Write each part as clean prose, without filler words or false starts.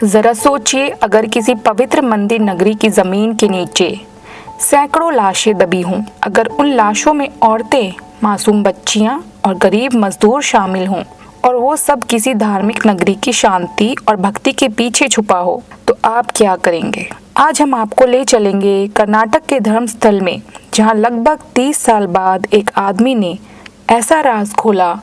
जरा सोचिए, अगर किसी पवित्र मंदिर नगरी की जमीन के नीचे सैकड़ों लाशें दबी हों, अगर उन लाशों में औरतें, मासूम बच्चियां और गरीब मजदूर शामिल हों, और वो सब किसी धार्मिक नगरी की शांति और भक्ति के पीछे छुपा हो, तो आप क्या करेंगे? आज हम आपको ले चलेंगे कर्नाटक के धर्मस्थल में, जहां लगभग 30 साल बाद एक आदमी ने ऐसा राज खोला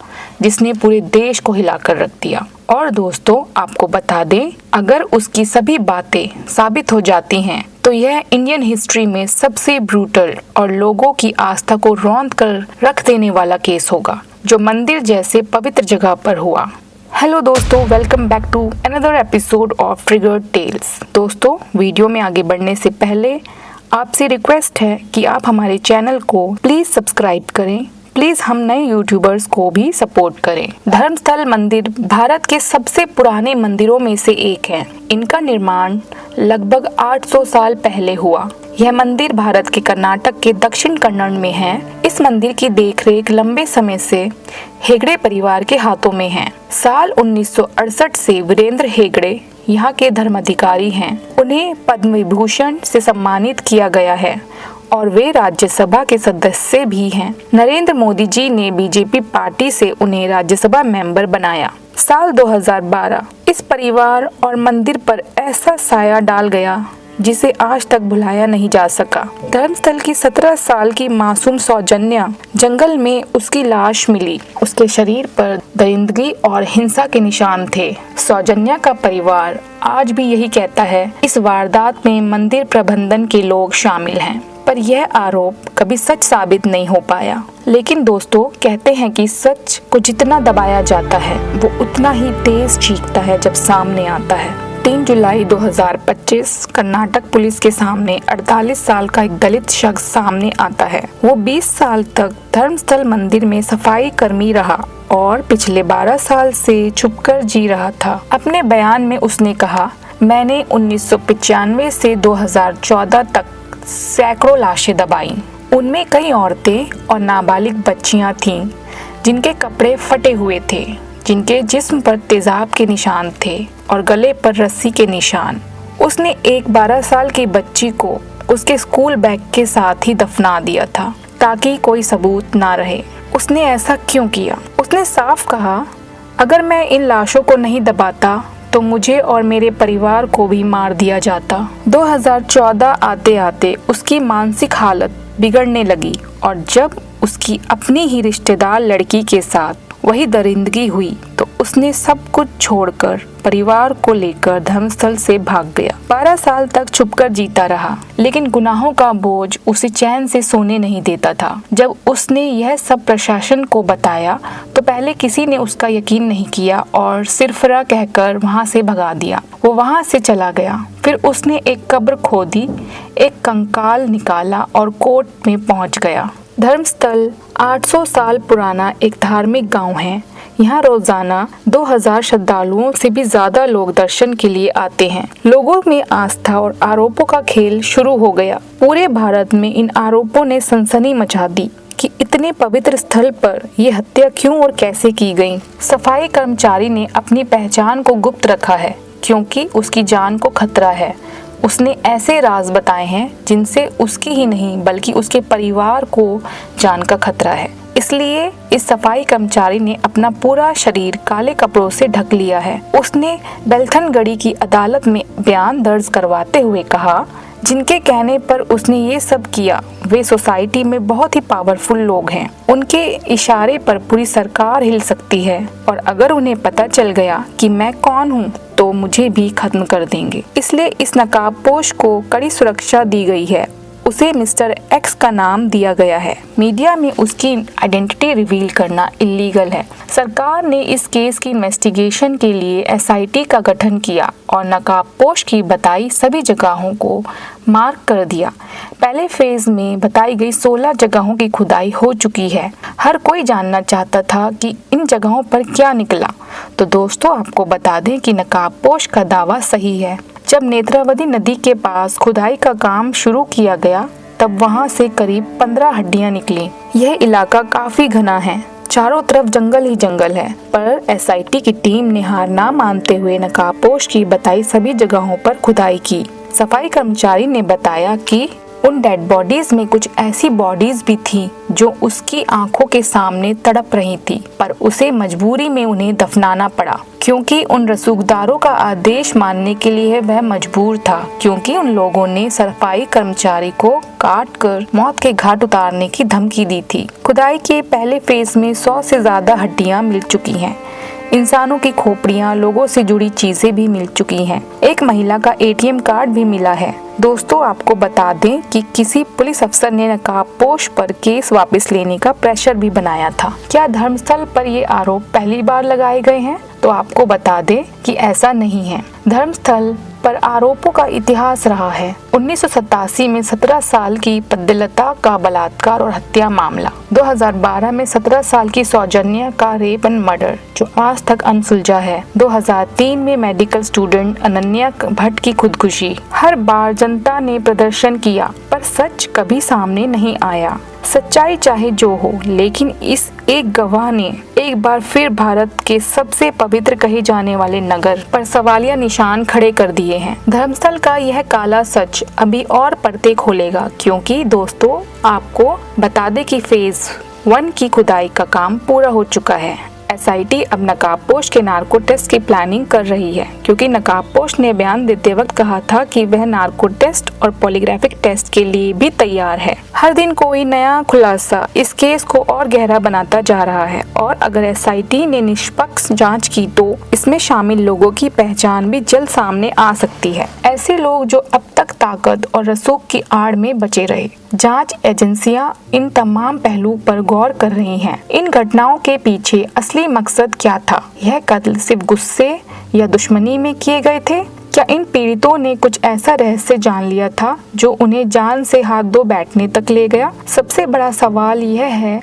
जिसने पूरे देश को हिलाकर रख दिया। और दोस्तों, आपको बता दें, अगर उसकी सभी बातें साबित हो जाती हैं तो यह इंडियन हिस्ट्री में सबसे ब्रूटल और लोगों की आस्था को रौंद कर रख देने वाला केस होगा, जो मंदिर जैसे पवित्र जगह पर हुआ। हेलो दोस्तों, welcome back to another episode of Triggered Tales. दोस्तों, वीडियो में आगे बढ़ने से पहले आपसे रिक्वेस्ट है कि आप हमारे चैनल को प्लीज सब्सक्राइब करें। प्लीज हम नए यूट्यूबर्स को भी सपोर्ट करें। धर्मस्थल मंदिर भारत के सबसे पुराने मंदिरों में से एक है। इनका निर्माण लगभग 800 साल पहले हुआ। यह मंदिर भारत के कर्नाटक के दक्षिण कन्नड़ में है। इस मंदिर की देखरेख लंबे समय से हेगड़े परिवार के हाथों में है। साल 1968 से वीरेंद्र हेगड़े यहाँ के धर्माधिकारी हैं। उन्हें पद्म विभूषण से सम्मानित किया गया है और वे राज्यसभा के सदस्य भी हैं। नरेंद्र मोदी जी ने बीजेपी पार्टी से उन्हें राज्यसभा मेंबर बनाया। साल 2012 इस परिवार और मंदिर पर ऐसा साया डाल गया जिसे आज तक भुलाया नहीं जा सका। धर्मस्थल की 17 साल की मासूम सौजन्या, जंगल में उसकी लाश मिली। उसके शरीर पर दरिंदगी और हिंसा के निशान थे। सौजन्या का परिवार आज भी यही कहता है, इस वारदात में मंदिर प्रबंधन के लोग शामिल हैं। पर यह आरोप कभी सच साबित नहीं हो पाया। लेकिन दोस्तों, कहते हैं कि सच को जितना दबाया जाता है वो उतना ही तेज चीखता है जब सामने आता है। 3 जुलाई 2025 कर्नाटक पुलिस के सामने 48 साल का एक दलित शख्स सामने आता है। वो 20 साल तक धर्मस्थल मंदिर में सफाई कर्मी रहा और पिछले 12 साल से छुपकर जी रहा था। अपने बयान में उसने कहा, मैंने 1995 से 2014 तक सैकड़ों लाशें दबाई। उनमें कई औरतें और नाबालिग बच्चियां थीं जिनके कपड़े फटे हुए थे, जिनके जिस्म पर तेजाब के निशान थे और गले पर रस्सी के निशान। उसने एक 12 साल की बच्ची को उसके स्कूल बैग के साथ ही दफना दिया था ताकि कोई सबूत ना रहे। उसने ऐसा क्यों किया? उसने साफ कहा, अगर मैं इन लाशों को नहीं दबाता तो मुझे और मेरे परिवार को भी मार दिया जाता। 2014 आते आते उसकी मानसिक हालत बिगड़ने लगी और जब उसकी अपनी ही रिश्तेदार लड़की के साथ वही दरिंदगी हुई तो उसने सब कुछ छोड़कर परिवार को लेकर धर्मस्थल से भाग गया। 12 साल तक छुपकर जीता रहा, लेकिन गुनाहों का बोझ उसे चैन से सोने नहीं देता था। जब उसने यह सब प्रशासन को बताया तो पहले किसी ने उसका यकीन नहीं किया और सिरफरा कहकर वहां से भगा दिया। वो वहां से चला गया। फिर उसने एक कब्र खोदी, एक कंकाल निकाला और कोर्ट में पहुंच गया। धर्मस्थल 800 साल पुराना एक धार्मिक गांव है। यहाँ रोजाना 2000 श्रद्धालुओं से भी ज्यादा लोग दर्शन के लिए आते हैं। लोगों में आस्था और आरोपों का खेल शुरू हो गया। पूरे भारत में इन आरोपों ने सनसनी मचा दी कि इतने पवित्र स्थल पर ये हत्या क्यों और कैसे की गई। सफाई कर्मचारी ने अपनी पहचान को गुप्त रखा है क्योंकि उसकी जान को खतरा है। उसने ऐसे राज बताए हैं जिनसे उसकी ही नहीं बल्कि उसके परिवार को जान का खतरा है। इसलिए इस सफाई कर्मचारी ने अपना पूरा शरीर काले कपड़ों से ढक लिया है। उसने बेलथनगढ़ी की अदालत में बयान दर्ज करवाते हुए कहा, जिनके कहने पर उसने ये सब किया वे सोसाइटी में बहुत ही पावरफुल लोग हैं। उनके इशारे पर पूरी सरकार हिल सकती है और अगर उन्हें पता चल गया कि मैं कौन हूँ तो मुझे भी खत्म कर देंगे। इसलिए इस नकाबपोश को कड़ी सुरक्षा दी गई है। उसे मिस्टर एक्स का नाम दिया गया है। मीडिया में उसकी आइडेंटिटी रिवील करना इलीगल है। सरकार ने इस केस की इन्वेस्टिगेशन के लिए एसआईटी का गठन किया और नकाबपोश की बताई सभी जगहों को मार्क कर दिया। पहले फेज में बताई गई 16 जगहों की खुदाई हो चुकी है। हर कोई जानना चाहता था कि इन जगहों पर क्या निकला। तो दोस्तों, आपको बता दें कि नकाबपोश का दावा सही है। जब नेत्रावती नदी के पास खुदाई का काम शुरू किया गया तब वहां से करीब 15 हड्डियां निकली। यह इलाका काफी घना है। चारों तरफ जंगल ही जंगल है। पर एसआईटी की टीम ने हार ना मानते हुए नकाबपोश की बताई सभी जगहों पर खुदाई की। सफाई कर्मचारी ने बताया कि उन डेड बॉडीज में कुछ ऐसी बॉडीज भी थी जो उसकी आंखों के सामने तड़प रही थी, पर उसे मजबूरी में उन्हें दफनाना पड़ा क्योंकि उन रसूखदारों का आदेश मानने के लिए वह मजबूर था, क्योंकि उन लोगों ने सफाई कर्मचारी को काट कर मौत के घाट उतारने की धमकी दी थी। खुदाई के पहले फेज में 100 से ज्यादा हड्डियां मिल चुकी हैं। इंसानों की खोपड़ियां, लोगों से जुड़ी चीजें भी मिल चुकी हैं। एक महिला का एटीएम कार्ड भी मिला है। दोस्तों, आपको बता दें कि किसी पुलिस अफसर ने नकाबपोश पर केस वापस लेने का प्रेशर भी बनाया था। क्या धर्मस्थल पर ये आरोप पहली बार लगाए गए हैं? तो आपको बता दें कि ऐसा नहीं है। धर्मस्थल पर आरोपों का इतिहास रहा है। 1987 में 17 साल की पद्मलता का बलात्कार और हत्या मामला, 2012 में 17 साल की सौजन्या का रेप एंड मर्डर जो आज तक अनसुलझा है, 2003 में मेडिकल स्टूडेंट अनन्या भट्ट की खुदकुशी। हर बार जनता ने प्रदर्शन किया पर सच कभी सामने नहीं आया। सच्चाई चाहे जो हो, लेकिन इस एक गवाह ने एक बार फिर भारत के सबसे पवित्र कहे जाने वाले नगर पर सवालिया निशान खड़े कर दिए हैं। धर्मस्थल का यह काला सच अभी और परतें खोलेगा, क्योंकि दोस्तों आपको बता दें कि फेज 1 की खुदाई का काम पूरा हो चुका है। एसआईटी अब नकाबपोश के नार्को टेस्ट की प्लानिंग कर रही है, क्योंकि नकाबपोश ने बयान देते वक्त कहा था कि वह नार्को टेस्ट और पॉलीग्राफिक टेस्ट के लिए भी तैयार है। हर दिन कोई नया खुलासा इस केस को और गहरा बनाता जा रहा है, और अगर एसआईटी ने निष्पक्ष जांच की तो इसमें शामिल लोगों की पहचान भी जल्द सामने आ सकती है। ऐसे लोग जो अब तक ताकत और रसूख की आड़ में बचे रहे। जांच एजेंसियां इन तमाम पहलू पर गौर कर रही हैं। इन घटनाओं के पीछे असली मकसद क्या था? यह कत्ल सिर्फ गुस्से या दुश्मनी में किए गए थे? क्या इन पीड़ितों ने कुछ ऐसा रहस्य जान लिया था जो उन्हें जान से हाथ धो बैठने तक ले गया? सबसे बड़ा सवाल यह है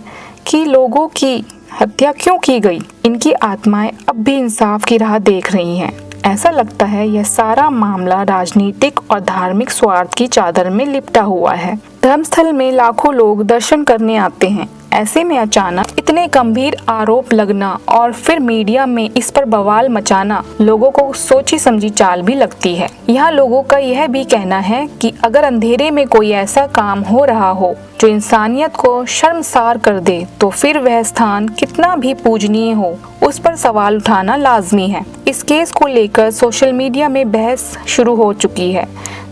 कि लोगों की हत्या क्यों की गई? इनकी आत्माएं अब भी इंसाफ की राह देख रही हैं। ऐसा लगता है यह सारा मामला राजनीतिक और धार्मिक स्वार्थ की चादर में लिपटा हुआ है। धर्मस्थल में लाखों लोग दर्शन करने आते हैं। ऐसे में अचानक इतने गंभीर आरोप लगना और फिर मीडिया में इस पर बवाल मचाना लोगों को सोची समझी चाल भी लगती है। यहाँ लोगों का यह भी कहना है कि अगर अंधेरे में कोई ऐसा काम हो रहा हो जो इंसानियत को शर्मसार कर दे, तो फिर वह स्थान कितना भी पूजनीय हो, उस पर सवाल उठाना लाजमी है। इस केस को लेकर सोशल मीडिया में बहस शुरू हो चुकी है।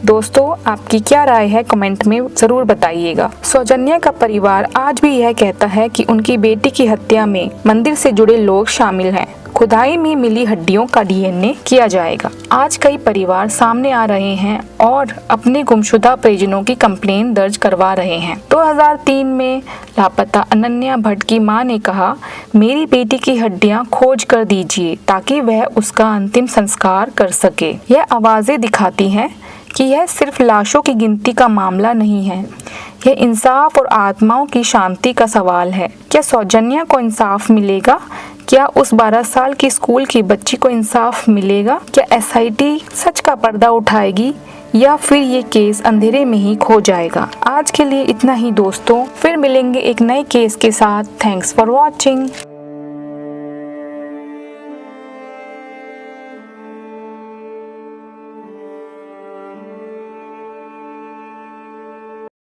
दोस्तों, आपकी क्या राय है कमेंट में जरूर बताइएगा। सौजन्या का परिवार आज भी यह कहता है कि उनकी बेटी की हत्या में मंदिर से जुड़े लोग शामिल हैं। खुदाई में मिली हड्डियों का डीएनए किया जाएगा। आज कई परिवार सामने आ रहे हैं और अपने गुमशुदा परिजनों की कंप्लेंट दर्ज करवा रहे हैं। 2003 में लापता अनन्या भट्ट की मां ने कहा, मेरी बेटी की हड्डियां खोज कर दीजिए ताकि वह उसका अंतिम संस्कार कर सके। यह आवाजें दिखाती हैं कि यह सिर्फ लाशों की गिनती का मामला नहीं है, यह इंसाफ और आत्माओं की शांति का सवाल है। क्या सौजन्या को इंसाफ मिलेगा? क्या उस 12 साल की स्कूल की बच्ची को इंसाफ मिलेगा? क्या एसआईटी सच का पर्दा उठाएगी या फिर ये केस अंधेरे में ही खो जाएगा? आज के लिए इतना ही दोस्तों, फिर मिलेंगे एक नए केस के साथ। Thanks for watching.